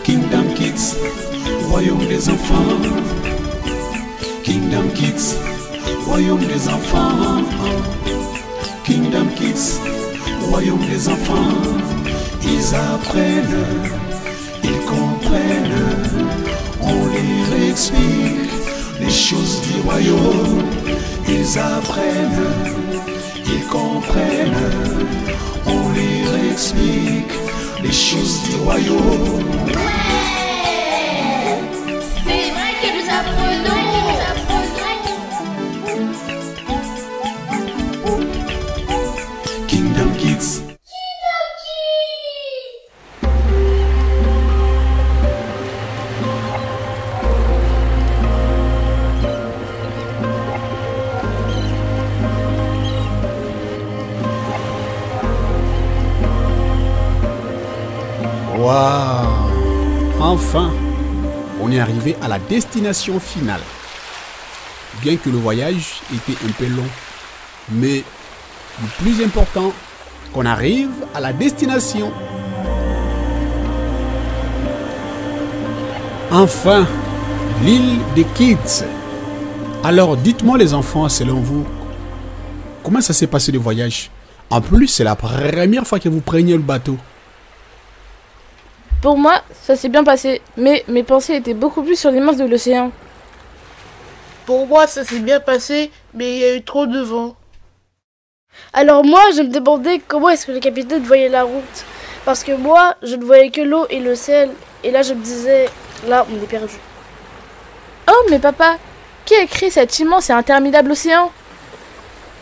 Kingdom Kids, royaume des enfants. Kingdom Kids, royaume des enfants. Kingdom Kids, royaume des enfants. Ils apprennent, ils comprennent, on leur explique les choses du royaume. Ils apprennent, ils comprennent, on leur explique les choses du royaume. Ouais, c'est vrai que nous apprenons. Kingdom Kids. Waouh! Enfin, on est arrivé à la destination finale. Bien que le voyage était un peu long, mais le plus important, qu'on arrive à la destination. Enfin, l'île des Kids. Alors, dites-moi les enfants, selon vous, comment ça s'est passé le voyage? En plus, c'est la première fois que vous preniez le bateau. Pour moi, ça s'est bien passé, mais mes pensées étaient beaucoup plus sur l'immense de l'océan. Pour moi, ça s'est bien passé, mais il y a eu trop de vent. Alors moi, je me demandais comment est-ce que le capitaine voyait la route. Parce que moi, je ne voyais que l'eau et le ciel. Et là, je me disais, là, on est perdu. Oh, mais papa, qui a créé cet immense et interminable océan?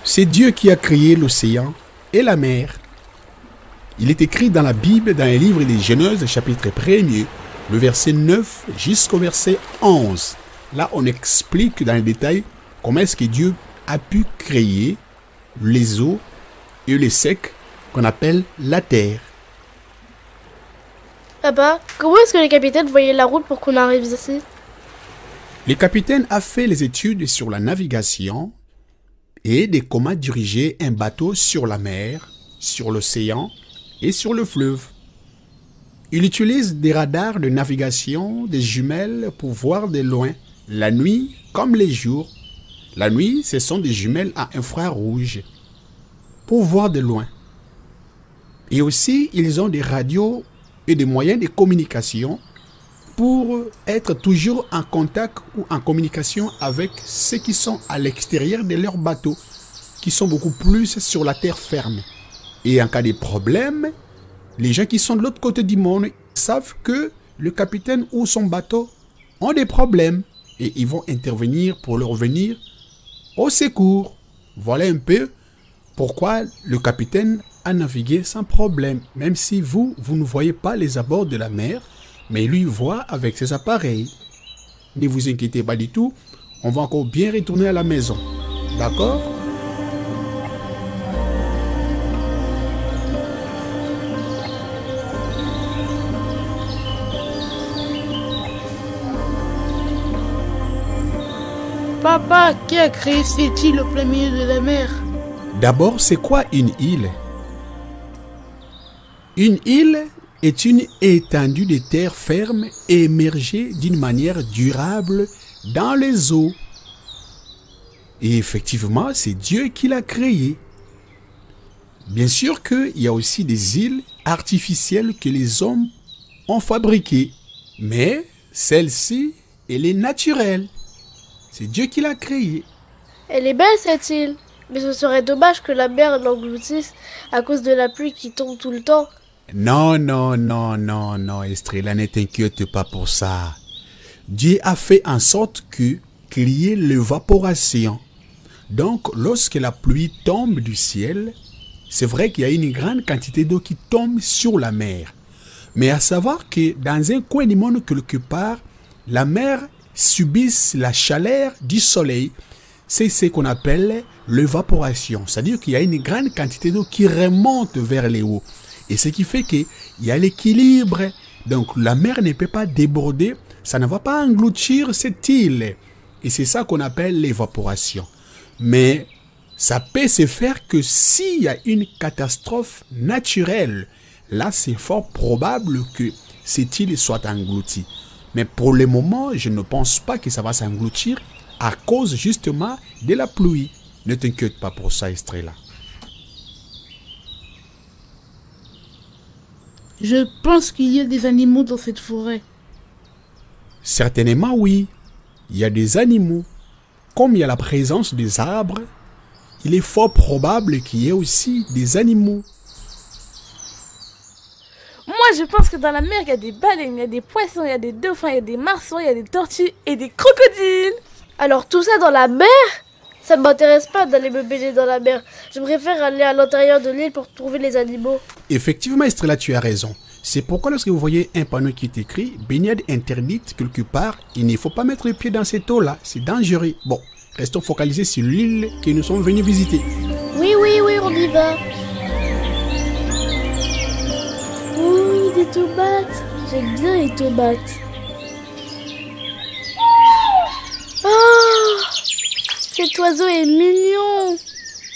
C'est Dieu qui a créé l'océan et la mer. Il est écrit dans la Bible, dans les livres des Genèse, chapitre 1er, le verset 9 jusqu'au verset 11. Là, on explique dans le détail comment est-ce que Dieu a pu créer les eaux et les secs qu'on appelle la terre. Papa, comment est-ce que le capitaine voyait la route pour qu'on arrive ici? Le capitaine a fait les études sur la navigation et de comment diriger un bateau sur la mer, sur l'océan et sur le fleuve. Il utilise des radars de navigation, des jumelles pour voir de loin, la nuit comme les jours. La nuit, ce sont des jumelles à infrarouge pour voir de loin. Et aussi, ils ont des radios et des moyens de communication pour être toujours en contact ou en communication avec ceux qui sont à l'extérieur de leur bateau, qui sont beaucoup plus sur la terre ferme. Et en cas de problème, les gens qui sont de l'autre côté du monde savent que le capitaine ou son bateau ont des problèmes et ils vont intervenir pour leur venir au secours. Voilà un peu pourquoi le capitaine a navigué sans problème, même si vous ne voyez pas les abords de la mer, mais lui voit avec ses appareils. Ne vous inquiétez pas du tout, on va encore bien retourner à la maison. D'accord ? Papa, qui a créé cette île au plein milieu de la mer? D'abord, c'est quoi une île? Une île est une étendue de terre ferme émergée d'une manière durable dans les eaux. Et effectivement, c'est Dieu qui l'a créée. Bien sûr qu'il y a aussi des îles artificielles que les hommes ont fabriquées. Mais celle-ci, elle est naturelle. C'est Dieu qui l'a créée. Elle est belle cette île, mais ce serait dommage que la mer l'engloutisse à cause de la pluie qui tombe tout le temps. Non, Estrella, ne t'inquiète pas pour ça. Dieu a fait en sorte qu'il y ait l'évaporation. Donc, lorsque la pluie tombe du ciel, c'est vrai qu'il y a une grande quantité d'eau qui tombe sur la mer. Mais à savoir que dans un coin du monde quelque part, la mer subissent la chaleur du soleil. C'est ce qu'on appelle l'évaporation. C'est-à-dire qu'il y a une grande quantité d'eau qui remonte vers les hauts. Et ce qui fait qu'il y a l'équilibre. Donc la mer ne peut pas déborder. Ça ne va pas engloutir cette île. Et c'est ça qu'on appelle l'évaporation. Mais ça peut se faire que s'il y a une catastrophe naturelle. là c'est fort probable que cette île soit engloutie. Mais pour le moment, je ne pense pas que ça va s'engloutir à cause justement de la pluie. Ne t'inquiète pas pour ça, Estrella. Je pense qu'il y a des animaux dans cette forêt. Certainement oui, il y a des animaux. Comme il y a la présence des arbres, il est fort probable qu'il y ait aussi des animaux. Moi, je pense que dans la mer, il y a des baleines, il y a des poissons, il y a des dauphins, il y a des marsouins, il y a des tortues et des crocodiles. Alors tout ça dans la mer? Ça ne m'intéresse pas d'aller me baigner dans la mer. Je préfère aller à l'intérieur de l'île pour trouver les animaux. Effectivement, Estrella, tu as raison. C'est pourquoi lorsque vous voyez un panneau qui est écrit « baignade interdite quelque part », il ne faut pas mettre le pied dans cette eau-là, c'est dangereux. Bon, restons focalisés sur l'île que nous sommes venus visiter. Oui, on y va. Oui, des tomates. J'aime bien les tomates. Oh, cet oiseau est mignon.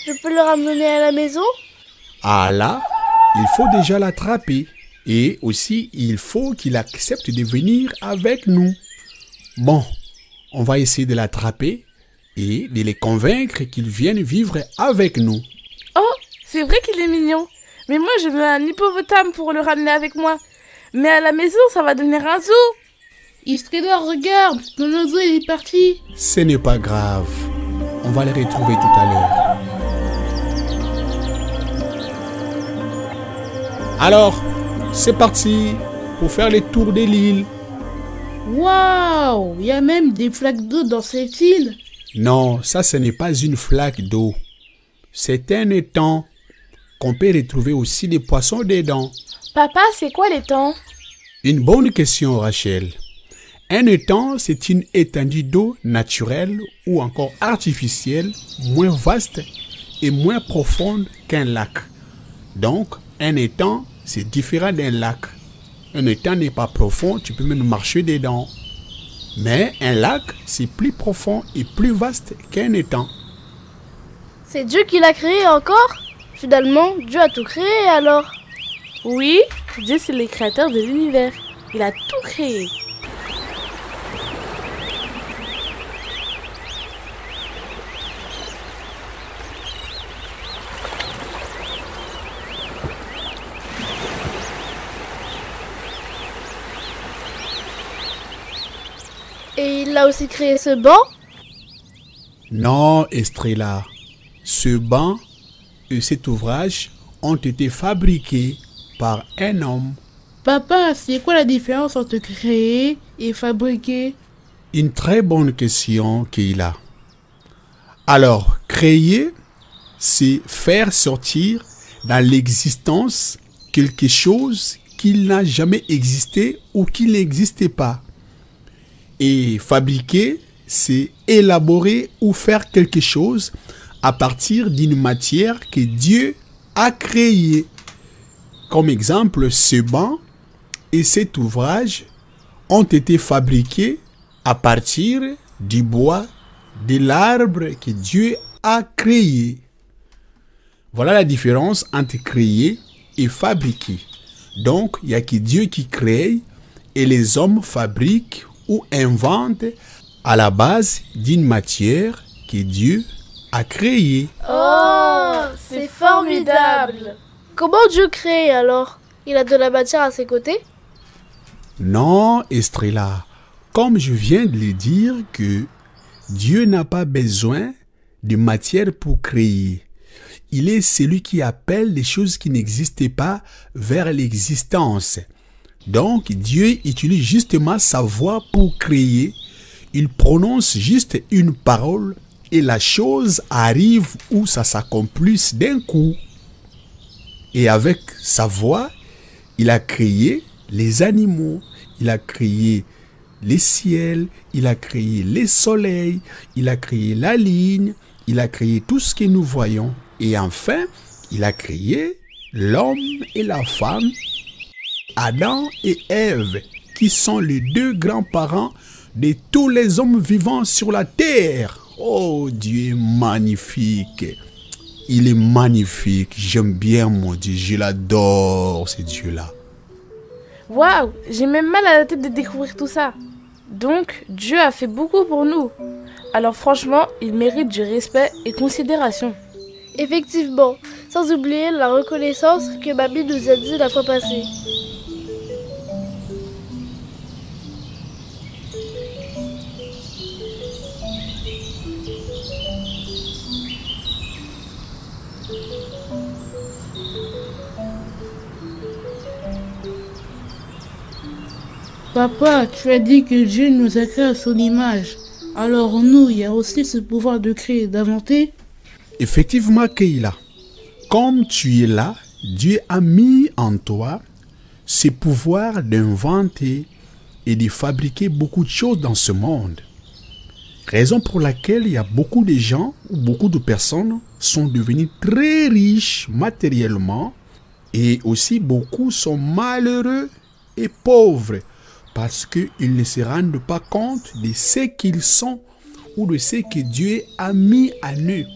Je peux le ramener à la maison? Ah là, il faut déjà l'attraper. Et aussi, il faut qu'il accepte de venir avec nous. Bon, on va essayer de l'attraper et de les convaincre qu'ils viennent vivre avec nous. Oh, c'est vrai qu'il est mignon. Mais moi, je veux un hippopotame pour le ramener avec moi. Mais à la maison, ça va devenir un zoo. Estrella, regarde, mon oiseau il est parti. Ce n'est pas grave. On va les retrouver tout à l'heure. Alors, c'est parti pour faire les tours de l'île. Waouh, il y a même des flaques d'eau dans cette île. Non, ça ce n'est pas une flaque d'eau. C'est un étang qu'on peut retrouver aussi des poissons dedans. Papa, c'est quoi l'étang? Une bonne question, Rachel. Un étang, c'est une étendue d'eau naturelle ou encore artificielle, moins vaste et moins profonde qu'un lac. Donc, un étang, c'est différent d'un lac. Un étang n'est pas profond, tu peux même marcher dedans. Mais un lac, c'est plus profond et plus vaste qu'un étang. C'est Dieu qui l'a créé encore? Finalement, Dieu a tout créé alors. Oui, Dieu c'est le créateur de l'univers. Il a tout créé. Et il a aussi créé ce banc? Non, Estrella. Ce banc et cet ouvrage ont été fabriqués par un homme. Papa, c'est quoi la différence entre créer et fabriquer? Une très bonne question qu'il a. Alors, créer, c'est faire sortir dans l'existence quelque chose qui n'a jamais existé ou qui n'existait pas. Et fabriquer, c'est élaborer ou faire quelque chose à partir d'une matière que Dieu a créée. Comme exemple, ce banc et cet ouvrage ont été fabriqués à partir du bois de l'arbre que Dieu a créé. Voilà la différence entre créer et fabriquer. Donc, il n'y a que Dieu qui crée et les hommes fabriquent ou inventent à la base d'une matière que Dieu a créée. Oh, c'est formidable. Comment Dieu crée alors? Il a de la matière à ses côtés? Non, Estrella, comme je viens de le dire que Dieu n'a pas besoin de matière pour créer. Il est celui qui appelle les choses qui n'existaient pas vers l'existence. Donc, Dieu utilise justement sa voix pour créer. Il prononce juste une parole et la chose arrive où ça s'accomplisse d'un coup. Et avec sa voix, il a créé les animaux, il a créé les ciels, il a créé les soleils, il a créé la ligne, il a créé tout ce que nous voyons. Et enfin, il a créé l'homme et la femme, Adam et Ève, qui sont les deux grands-parents de tous les hommes vivants sur la terre. Oh, Dieu est magnifique. Il est magnifique. J'aime bien mon Dieu. Je l'adore, ce Dieu-là. Waouh, j'ai même mal à la tête de découvrir tout ça. Donc, Dieu a fait beaucoup pour nous. Alors franchement, il mérite du respect et considération. Effectivement, sans oublier la reconnaissance que Mamie nous a dit la fois passée. Papa, tu as dit que Dieu nous a créés à son image. Alors en nous, il y a aussi ce pouvoir de créer et d'inventer. Effectivement, Keila, comme tu es là, Dieu a mis en toi ce pouvoir d'inventer et de fabriquer beaucoup de choses dans ce monde. Raison pour laquelle il y a beaucoup de gens ou beaucoup de personnes sont devenus très riches matériellement et aussi beaucoup sont malheureux et pauvres parce qu'ils ne se rendent pas compte de ce qu'ils sont ou de ce que Dieu a mis en eux.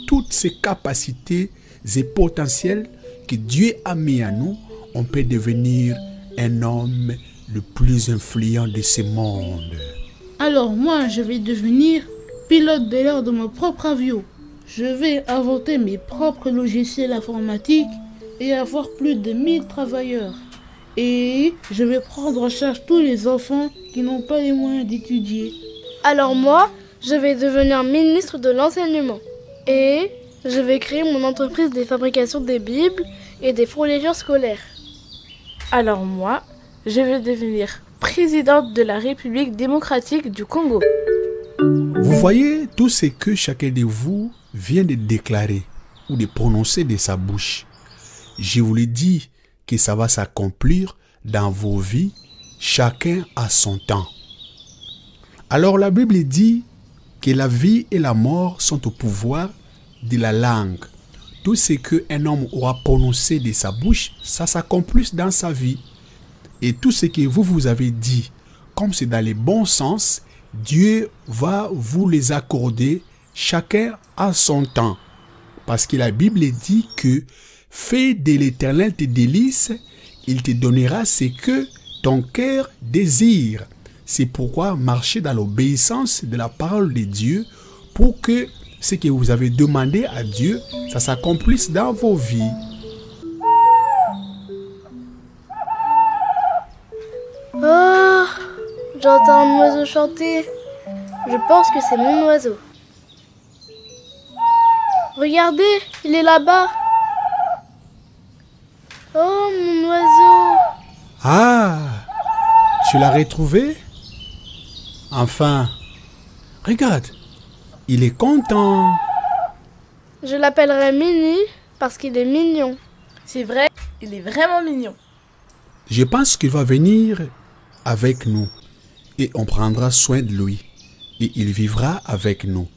Toutes ces capacités et potentiels que Dieu a mis en nous, on peut devenir un homme le plus influent de ce monde. Alors moi, je vais devenir pilote de l'air de mon propre avion. Je vais inventer mes propres logiciels informatiques et avoir plus de 1000 travailleurs. Et je vais prendre en charge tous les enfants qui n'ont pas les moyens d'étudier. Alors moi, je vais devenir ministre de l'enseignement. Et je vais créer mon entreprise de fabrication des Bibles et des fournitures scolaires. Alors moi, je vais devenir présidente de la République démocratique du Congo. Vous voyez tout ce que chacun de vous vient de déclarer ou de prononcer de sa bouche. Je vous l'ai dit que ça va s'accomplir dans vos vies, chacun à son temps. Alors la Bible dit que la vie et la mort sont au pouvoir de la langue. Tout ce qu'un homme aura prononcé de sa bouche, ça s'accomplit dans sa vie. Et tout ce que vous avez dit, comme c'est dans les bons sens, Dieu va vous les accorder chacun à son temps. Parce que la Bible dit que fais de l'Éternel tes délices, il te donnera ce que ton cœur désire. C'est pourquoi marchez dans l'obéissance de la parole de Dieu pour que ce que vous avez demandé à Dieu, ça s'accomplisse dans vos vies. Oh, j'entends un oiseau chanter. Je pense que c'est mon oiseau. Regardez, il est là-bas. Oh, mon oiseau. Ah, tu l'as retrouvé? Enfin, regarde, il est content. Je l'appellerai Mini parce qu'il est mignon. C'est vrai, il est vraiment mignon. Je pense qu'il va venir avec nous et on prendra soin de lui et il vivra avec nous.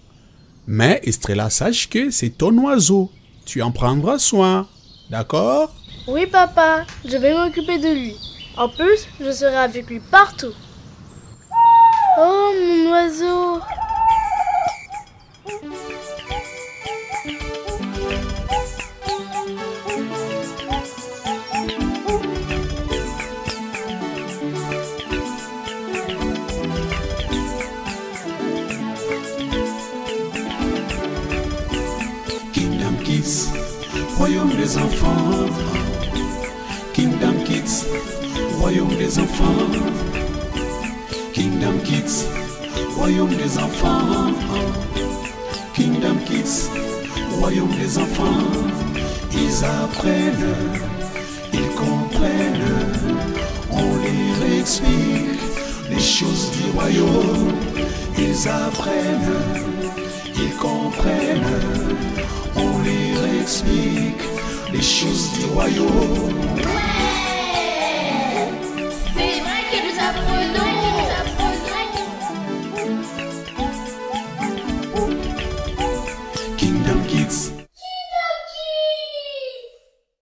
Mais Estrella, sache que c'est ton oiseau. Tu en prendras soin, d'accord? Oui, papa, je vais m'occuper de lui. En plus, je serai avec lui partout. Oh, mon oiseau. Kingdom Kids, royaume des enfants. Kingdom Kids, royaume des enfants. Kingdom Kids, royaume des enfants. Kingdom Kids, royaume des enfants. Ils apprennent, ils comprennent, on leur explique les choses du royaume. Ils apprennent, ils comprennent, on leur explique les choses du royaume.